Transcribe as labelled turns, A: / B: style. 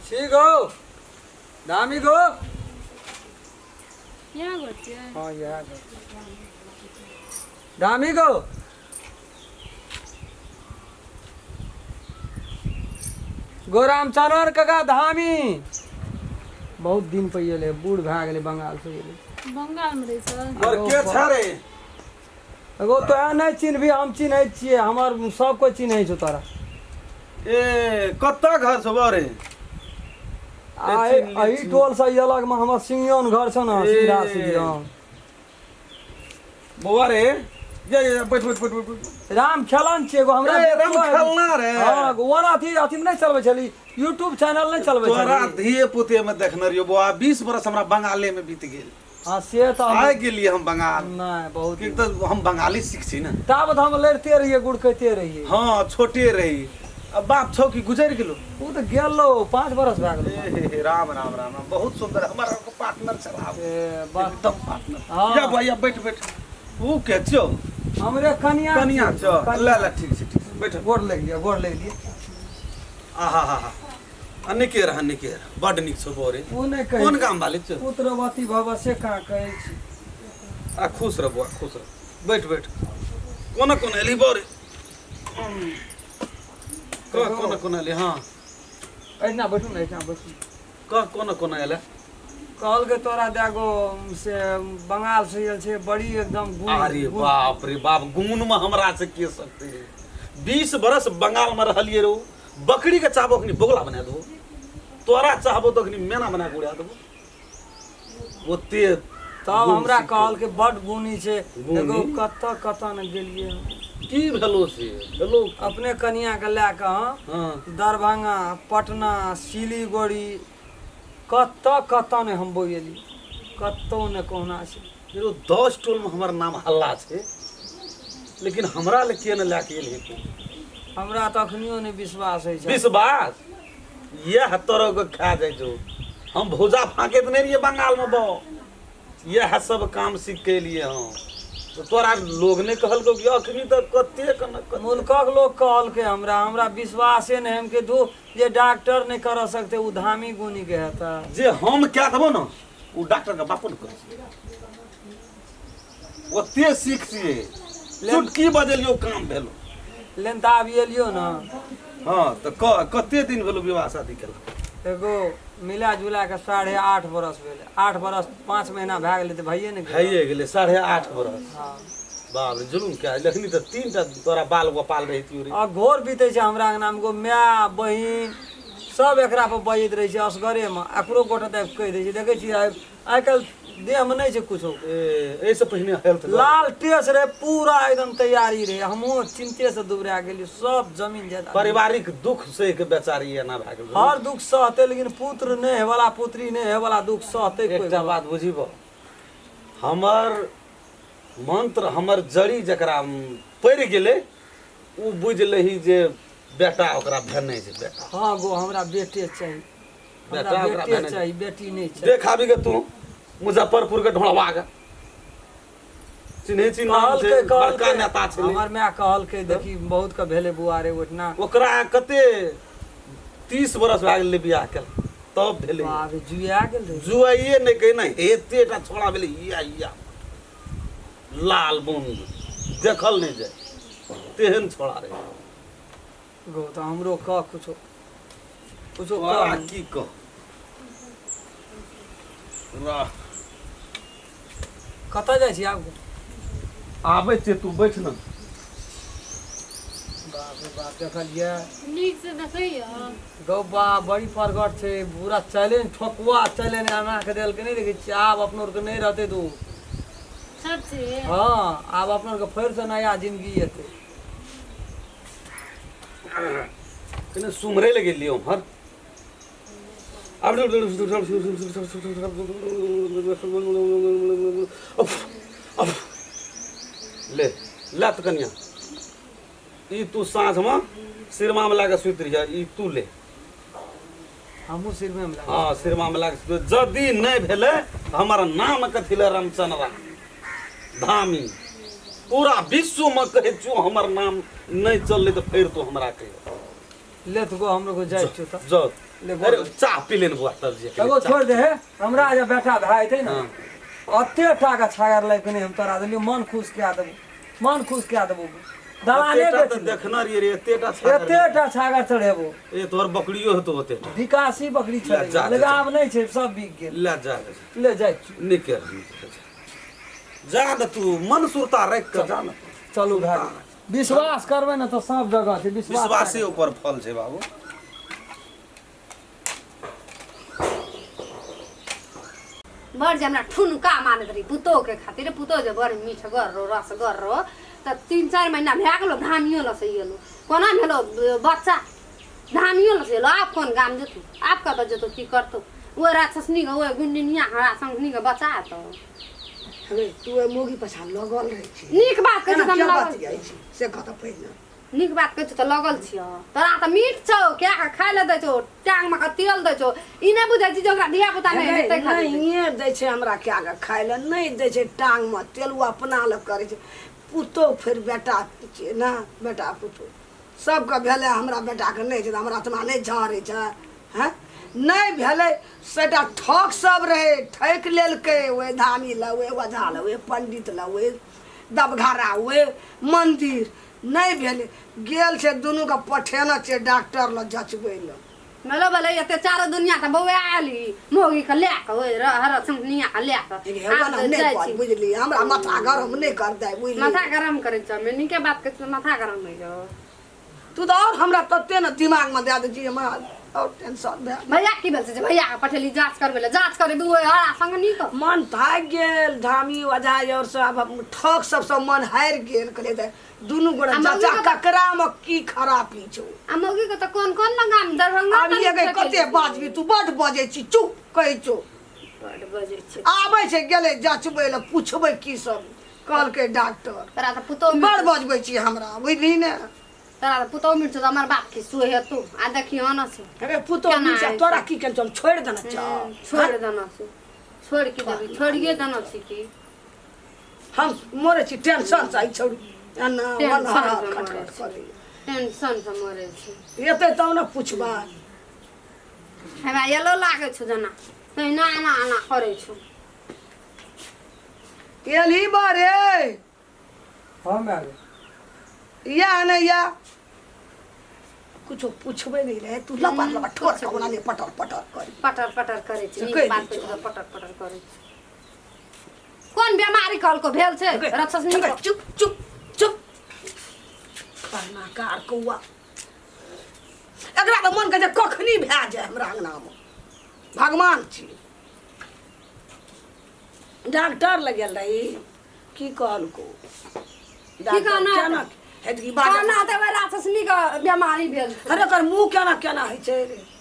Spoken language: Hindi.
A: ठीक हो दामी गो हाँ यहाँ दामी गो गोरामचंद्र काका धामी बहुत दिन पहले बूढ़ भए गेलै बंगाल से गेलै
B: बंगाल में रही सर
C: और के छारे
A: एगो तो नहीं चिन्हबी हम चिन्है छियै हमर सब कोई चिन्है छौ तोरा
C: ए कत्ता घर छ बरे
A: आई टोल से अलग में हमर सिंगियन घर छ न सीधा सीधा
C: बौआ रे ये बैठ बैठ बैठ बैठ
A: राम खेलन छियै एगो हमरा
C: ए, राम खेलना रे।
A: हां ओना अथी में नहीं चलबै छली यूट्यूब चैनल नहीं चलबै
C: तोरा
A: छली
C: धिये पुते में देखने रहियो बौआ 20 बरस हमरा बंगाले में बीत गेल
A: हां से तो
C: आइ गेलिए हम बंगाल
A: नहीं बहुत
C: कि तो हम बंगाली सीख छी ना
A: ताबत हम लड़ते रहिए गुड़कते रहिए
C: हां छोटे रही अब बाप छौ कि गुजर गेलो
A: वो तो गेलो 5 बरस भए गेलो
C: ए राम राम राम राम बहुत सुंदर हमारा को पार्टनर चला
A: ए बात
C: एकदम पार्टनर
A: हाँ।
C: या भैया बैठ बैठ वो के छौ
A: हमरे कनिया
C: कनिया छौ ले ले ठीक छै बैठ
A: गोड़ ले लिया
C: आहा हा हा अनिके रह अनिके बड निक छौ बोरे
A: वो नहीं कहे
C: कोन काम वाली छौ
A: पुत्रवती भव से का कहै छी
C: आ खुश रह बुआ खुश रह बैठ बैठ कोना कोना एली बोरे कोना कोना एली हाँ
A: ऐना बैठू ना ऐना बैठू
C: कोना कोना एले
A: कहल के तोरा देगो से बंगाल से आयल छे बड़ी एकदम
C: अरे बाप रे बाप गुण में हमरा से के सकते है 20 बरस बंगाल में रहलिए रो बकरी के चाहबो अखनी बोगला बना दो तोरा चाहबो तो अखनी मेना बना के उड़ा देबो ओते
A: तब हमरा कहल के बड गुणी छे
C: गुणी?
A: एगो कत न गेलिए
C: की भेलो से भेलो
A: अपने कनिया के ला के
C: हां
A: दरभंगा पटना सिलीगुड़ी कत ने हम बोली कतो ने कहना छे
C: जो 10 टोल में हमर नाम हल्ला छे लेकिन हमरा ले के न लाके एली तू
A: हमरा तो अखनियो ने विश्वास है छे
C: विश्वास ये हतरो को खा जाय जो हम भौजा फाके त नहीं रहिए बंगाल में बो ये सब काम सीख के लिए हम तो तोरा लोग ने कहल को कि अखनी तक कते कन
A: मुल्कक लोग कहल के हमरा विश्वासे ने हम के दो ये डॉक्टर नहीं कर सकते उ धामी गुनी के हता
C: जे हम क्या देबो न उ डॉक्टर का बापन कर ओते सीख छिए चुटकी बजलियो काम भेलो
A: लेन दाब एलियो ना
C: हां तो कते दिन भेलो विवाह शादी केला
A: एगो मिला जुला के 8.5 बरस भेले 8 बरस 5 महीना भए गेले त भइए ने
C: भइए गेले 8.5 बरस
A: हां
C: बाप रे जुलूम क्या लखनी तो 3टा तोरा बाल गोपाल रही थी रे
A: आ घोर बीते छै हमरा अंगना में गो माय बहिन सब एकरा पर बजैत रहे छै असगरे में एकरो गोटा दे कह दे छै देखे छी आइ कल देह में नहीं छै कुछो
C: ए से पहिने हेल्थ
A: लाल टेस रे पूरा एकदम तैयारी रे हमहु चिंते से दुबरा गेली सब जमीन जायदाद
C: पारिवारिक दुख से के बेचारी एना भ गेल
A: हर दुख सहते लेकिन पुत्र नहीं है वाला पुत्री नहीं है वाला दुख सहते
C: एकटा बात बुझिबो हमर मंत्र हमर जड़ी जकरा पड़ गेले उ बुझ लही जे बेटा ओकरा भेनै छै बेटा
A: हाँ गो हमरा बेटे चाहिए
C: बेटा
A: हमरा
C: ओकरा
A: बेटे
C: भेनै
A: चाहिए बेटी नहीं चाहिए
C: देखाबी के तू मुजफ्फरपुर के ढोलवा के चिन्हे नाम छै बड़का नेता छलै
A: हमर माय कहल के देखी बहुत के भेले बुआरे ओठना
C: ओकरा कते 30 बरस भए गेलै बियाह के तब भेलै
A: बाप रे जुआ गेल रे
C: जुआइए नहीं कहना एतेटा छोड़ा भेलै या लाल बूंद देखल नहीं जाए तेहन छोड़ा रे
A: गो तो हमरो कह कुछो कुछो
C: वाह
A: कह
C: की कह वाह
A: कतऽ जाइ छी आब
C: आबै छै तू बैठ न
A: बाप रे बाप देखलिए
B: नीक से देखैया
A: गौ बा बड़ी प्रगट छै पूरा चैलेंज ठोकुआ चैलेंज आना के देल के नहीं देखै छी आब अपनो के नहीं रहते दू
B: सच से
A: हाँ आब अपनो के फेर से नया जिंदगी एते
C: कने सुमरे लगे लियो हर अब ले लत कनिया ई तू साँझ में सिरमा में लाके सुत रहिया ई तू ले
A: हमहू सिर में मिला
C: हाँ सिरमा में लाके सुत जदी नहीं भेले हमारा नाम कथी ले रामचंद्रा धामी पूरा विश्व में कहे जो हमर नाम नहीं चलले तो फिर तो हमरा कहे
A: ले तो हमरो को जाय छु त
C: जाओ
A: ले
C: अरे चाह पी लेन बुआ तर जी
A: एगो छोड़ दे है हमरा जे बेटा भाई थे ना अत्ते टाका छागर लै कने हम तोरा देलियो मन खुश कए देबो मन खुश कए देबो दलाने बेच
C: देखना रे एतेटा
A: एतेटा छागर चढ़ेबो
C: ए तोर बकरियो होतो होते
A: विकासी बकरी
C: जा,
A: चढ़े
C: जा,
A: लगाव नहीं छै सब बिक गेल
C: ले जा
A: ले जाय छु
C: निकल जा न तू मन सुरता रख कर जा न
A: चलू भाई विश्वास करबै ना तो सब जगह छै
C: विश्वासे ऊपर फल छै बाबू
D: बड़ जे हमरा ठुनका मानत रही पुतो के खातिर पुतो जे बड़ मीठ गर रो रस गर रो त 3-4 महीना भए गेलो धामियो लस गेलो कोना भेलो बच्चा धामियो लस गेलो आप कोन गाम जतू आप कत जतू की करतो ओ राक्षसनी के ओ गुंडिनिया हरा संगनी के बचा तो
E: अरे तू मोगी पछा लगल रहे छी
D: नीक बात कहै
E: क्या
D: त
E: बात जाइ छी से कत पहिने
D: नीक बात कहै त लगल छियो तोरा त मीठ छौ क्या खाय ले दै छौ टांग में का तेल दै छौ ई नै बुझै छी जे ओकरा धिया पुता नै हेतै खाय
E: नहीं दै छै हमरा क्या के खाय ले नहीं दै छै टांग में तेल वो अपना ल करे छै पुतो फिर बेटा छै ना बेटा पुतो सबके भेले हमरा बेटा के नहीं छै हमरा तना नहीं झरे छै हैं नहीं भेले सेटा ठक सब रहे ठक लेलकै ओए धामी ल ओए वझा ल ओए पंडित ल ओए दबघारा ओए मंदिर नहीं भेले गेल छै दुनू के पठेना छै डॉक्टर ल जचबै ल
D: मेलो भले एते चारो दुनिया त बौआ आली मोगी के ले के ओए हर संगनिया के ले के
E: नहीं बात बुझली हमरा माथा गरम नहीं कर दे बुझली
D: माथा गरम करे छ मैं नीके बात कहै छ माथा गरम नहीं जो
E: तू तो और हमरा तत्ते न दिमाग में दे दे छी हमरा और टेंशन दे
D: भैया की भेल छै भैया पठेली जांच करबे ले जांच करे बुए हरा संगनी तो
E: मन थाक गेल धामी वजाय और सब ठक सब मन हार गेल कहले दे दुनू गोड़ा चाचा ककरा में की खराबी छौ
D: आ मोगी के त कोन कोन लगाम दरभंगा
E: अब ये कते बाजबी तू बड बजे छी चुप कहै छौ
D: बड बजे छै
E: आबै छै गेले जचबै ल पूछबै की सब कहलकै डॉक्टर
D: तोरा त पुतो
E: बड़ बजबै छी हमरा बुझली ने
D: तोरा त पुतो मिट छ हमर बाप की सुहे तू आ देखियो न से
E: अरे पुतो नीचा तोरा की केन चल छोड़ देना
D: छोड़ देना से छोड़ के देबी छोड़िए देना छी की
E: हम मोरे छी टेंशन से आई छोड़ ना मन खटखट करे
D: टेंशन से मरे छी
E: एते तब न पूछबा
D: हमरा येलो लागे छ जना तै ना ना ना करे छ
E: एली बारे
A: हम आ गए
E: या न या कुछ पूछबे नहीं रहे तू लपा लपा ठोर के बना ले पटर पटर कर
D: पटर पटर करे छी
E: कहि
D: नीक बात
E: दै
D: कहै पटर पटर करे छी कोन बीमारी कल को भेल छै राक्षसनी को
E: चुप चुप चुप पन्ना कार कौआ एकरा त मन के जे कखनी भए जाए हमरा अंगना में भगवान छी डॉक्टर लगल रही की कहलको
D: कहना?
E: केना हेतकी बात
D: खाना त राक्षसनी के बीमारी भेल
E: अरे कर मुंह केना केना है छै रे